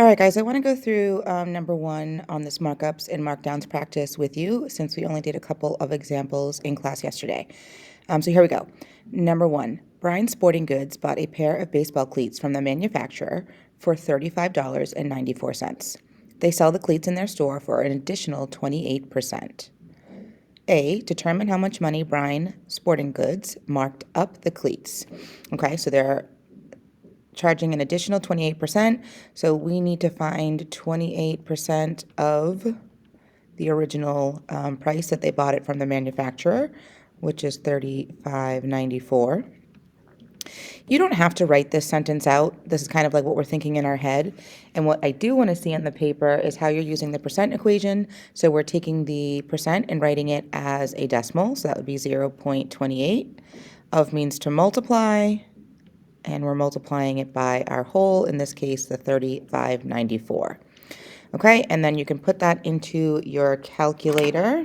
right, guys, I want to go through number one on this markups and markdowns practice with you since we only did a couple of examples in class yesterday. So here we go. Number one, Brian Sporting Goods bought a pair of baseball cleats from the manufacturer for $35.94. They sell the cleats in their store for an additional 28%. A, determine how much money Brian Sporting Goods marked up the cleats. Okay, so they're charging an additional 28%, so we need to find 28% of the original price that they bought it from the manufacturer, which is $35.94. You don't have to write this sentence out. This is kind of like what we're thinking in our head. And what I do want to see on the paper is how you're using the percent equation. So we're taking the percent and writing it as a decimal. So that would be 0.28. Of means to multiply, and we're multiplying it by our whole, in this case, the $35.94. Okay, and then you can put that into your calculator.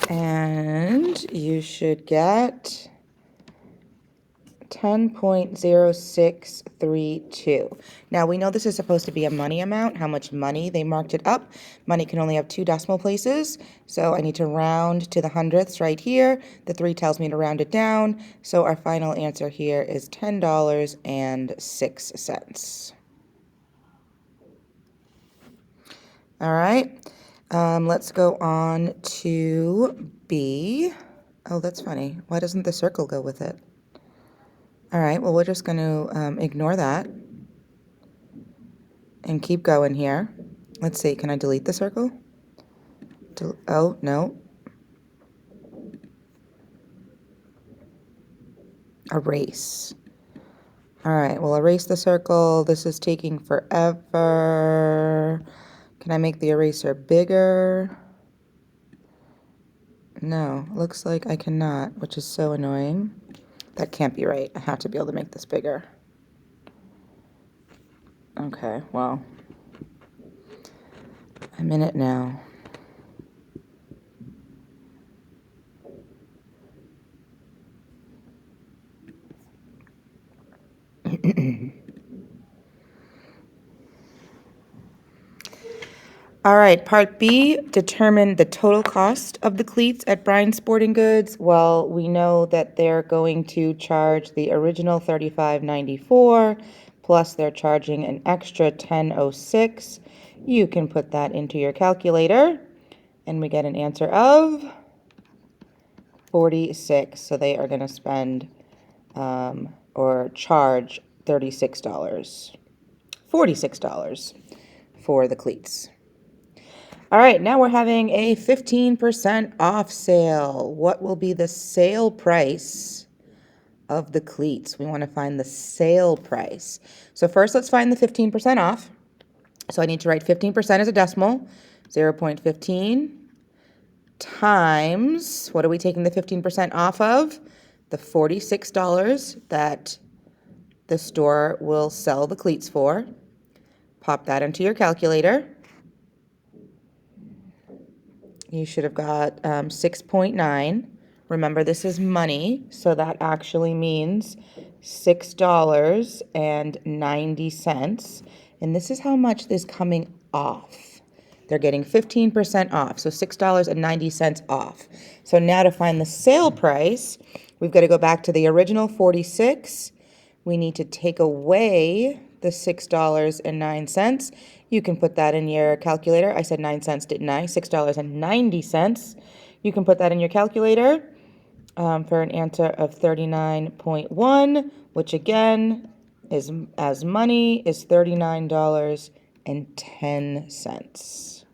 And you should get 10.0632. Now, we know this is supposed to be a money amount, how much money they marked it up. Money can only have two decimal places, so I need to round to the hundredths right here. The 3 tells me to round it down, so our final answer here is $10.06. All right, let's go on to B. Oh, that's funny. Why doesn't the circle go with it? All right, well, we're just going to ignore that and keep going here. Let's see, can I delete the circle? Oh, no. Erase. All right, well, erase the circle. This is taking forever. Can I make the eraser bigger? No, looks like I cannot, which is so annoying. That can't be right. I have to be able to make this bigger. Okay, well, I'm in it now. All right, part B, determine the total cost of the cleats at Brian Sporting Goods. Well, we know that they're going to charge the original $35.94, plus they're charging an extra $10.06. You can put that into your calculator, and we get an answer of 46. So they are going to spend or charge $46 for the cleats. All right, now we're having a 15% off sale. What will be the sale price of the cleats? We want to find the sale price. So first, let's find the 15% off. So I need to write 15% as a decimal, 0.15 times, what are we taking the 15% off of? The $46 that the store will sell the cleats for. Pop that into your calculator. You should have got 6.9. Remember, this is money, so that actually means $6.90. And this is how much is coming off. They're getting 15% off, so $6.90 off. So now to find the sale price, we've got to go back to the original 46. We need to take away the $6.09. You can put that in your calculator. I said 9 cents, didn't I? $6.90. You can put that in your calculator for an answer of 39.1, which again is as money is $39.10.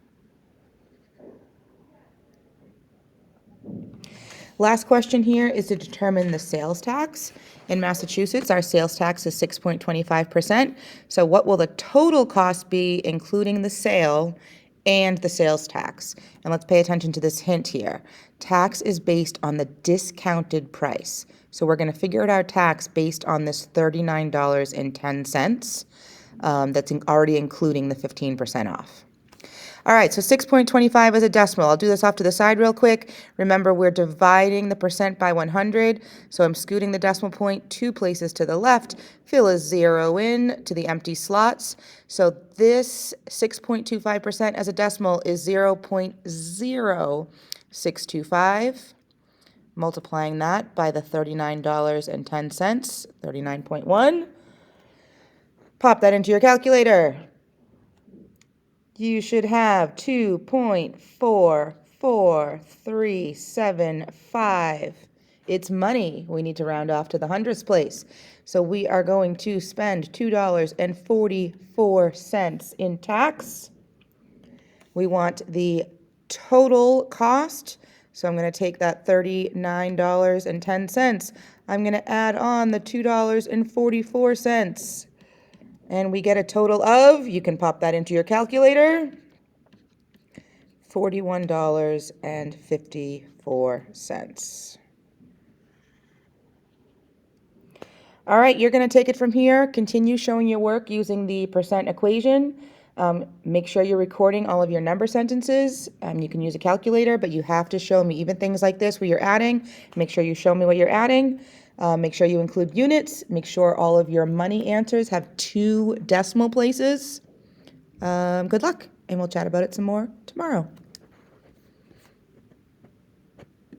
Last question here is to determine the sales tax. In Massachusetts, our sales tax is 6.25%. So what will the total cost be, including the sale and the sales tax? And let's pay attention to this hint here. Tax is based on the discounted price. So we're going to figure out our tax based on this $39.10 that's already including the 15% off. All right, so 6.25 is a decimal. I'll do this off to the side real quick. Remember, we're dividing the percent by 100, so I'm scooting the decimal point 2 places to the left, fill a 0 in to the empty slots. So this 6.25% as a decimal is 0.0625. Multiplying that by the $39.10, 39.1. Pop that into your calculator. You should have 2.44375. It's money. We need to round off to the hundredths place. So we are going to spend $2.44 in tax. We want the total cost. So I'm going to take that $39.10. I'm going to add on the $2.44. And we get a total of, you can pop that into your calculator, $41.54. All right, you're going to take it from here. Continue showing your work using the percent equation. Make sure you're recording all of your number sentences. You can use a calculator, but you have to show me even things like this where you're adding. Make sure you show me what you're adding. Make sure you include units. Make sure all of your money answers have 2 decimal places. Good luck, and we'll chat about it some more tomorrow.